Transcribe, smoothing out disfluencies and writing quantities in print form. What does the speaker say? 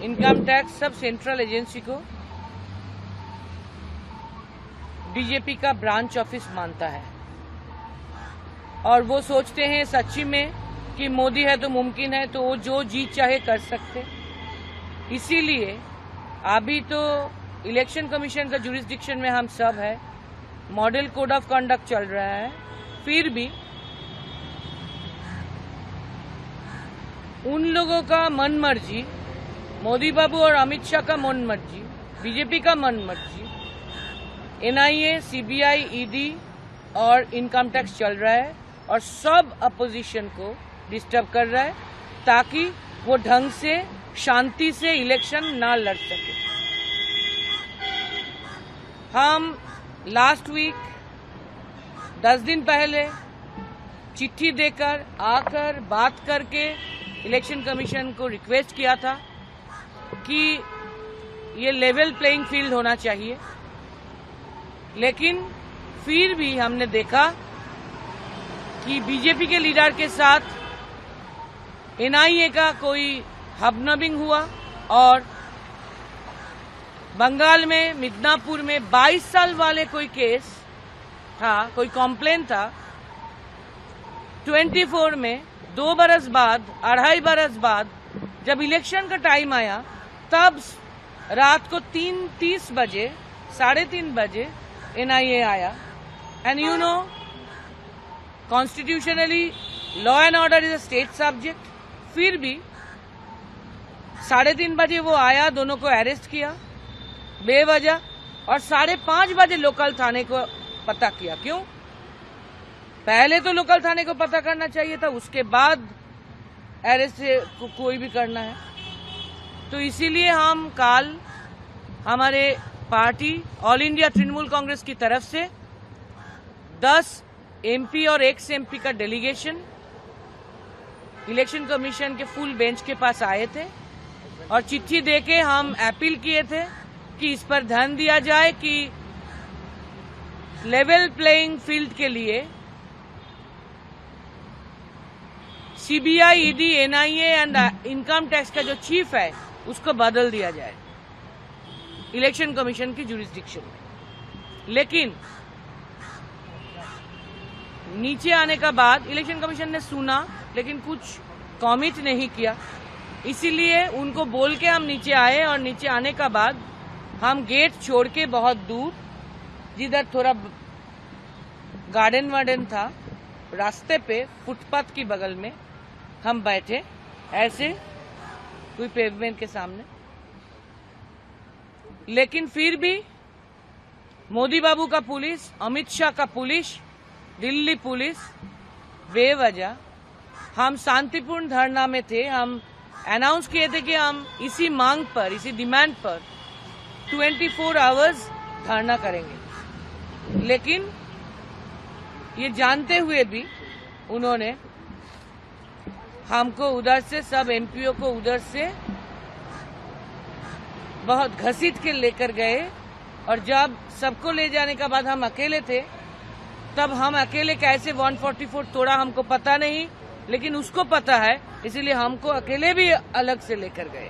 Income tax सब central agency को BJP का ब्रांच ऑफिस मानता है और वो सोचते हैं सच्ची में कि मोदी है तो मुमकिन है, तो वो जो जी चाहे कर सकते। इसीलिए अभी तो इलेक्शन कमीशन का जुरिस्डिक्शन में हम सब है, मॉडल कोड ऑफ कंडक्ट चल रहा है, फिर भी उन लोगों का मन मर्जी, मोदी बाबू और अमित शाह का मन मर्जी, बीजेपी का मन मर्जी, एनआईए, सीबीआई, ईडी और इनकम टैक्स चल रहा है और सब अपोजिशन को डिस्टर्ब कर रहा है ताकि वो ढंग से शांति से इलेक्शन ना लड़ सके। हम लास्ट वीक 10 दिन पहले चिट्ठी देकर आकर बात करके इलेक्शन कमीशन को रिक्वेस्ट किया था कि ये लेवल प्लेइंग फील्ड होना चाहिए, लेकिन फिर भी हमने देखा कि बीजेपी के लीडर के साथ एनआईए का कोई हबनबिंग हुआ और बंगाल में मिदनापुर में 22 साल वाले कोई केस था, कोई कॉम्प्लेन था। 24 में 2 बरस बाद, 2.5 बरस बाद जब इलेक्शन का टाइम आया तब रात को 3:30 बजे, 3:30 बजे एनआईए आया। And you know, constitutionally law and order is a state subject. फिर भी 3:30 बजे वो आया, दोनों को अरेस्ट किया बेवजह और 5:30 बजे लोकल थाने को पता किया। क्यों? पहले तो लोकल थाने को पता करना चाहिए था, उसके बाद अरेस्ट कोई भी करना है। तो इसीलिए हम कल हमारे party all India Trinamool Congress की तरफ से 10 एमपी और एक्स एमपी का डेलीगेशन इलेक्शन कमीशन के फुल बेंच के पास आए थे और चिट्ठी देके हम अपील किए थे कि इस पर ध्यान दिया जाए कि लेवल प्लेइंग फील्ड के लिए CBI, ED, NIA and income tax का जो चीफ है उसको बदल दिया जाए इलेक्शन कमीशन की जुरिस्डिक्शन में। लेकिन नीचे आने का बाद इलेक्शन कमीशन ने सुना लेकिन कुछ कमिट नहीं किया, इसीलिए उनको बोल के हम नीचे आए और नीचे आने का बाद हम गेट छोड़ के बहुत दूर, जिधर थोड़ा गार्डन वार्डन था, रास्ते पे फुटपाथ की बगल में हम बैठे, ऐसे कोई पेवमेंट के सामने। लेकिन फिर भी मोदी बाबू का पुलिस, अमित शाह का पुलिस, दिल्ली पुलिस बेवजह, हम शांतिपूर्ण धरना में थे। हम अनाउंस किए थे कि हम इसी मांग पर, इसी डिमांड पर 24 आवर्स धरना करेंगे। लेकिन ये जानते हुए भी उन्होंने हमको उधर से, सब एमपीओ को उधर से बहुत घसीट के लेकर गए और जब सबको ले जाने के बाद हम अकेले थे, तब हम अकेले कैसे 144 तोड़ा हमको पता नहीं, लेकिन उसको पता है, इसीलिए हमको अकेले भी अलग से लेकर गए।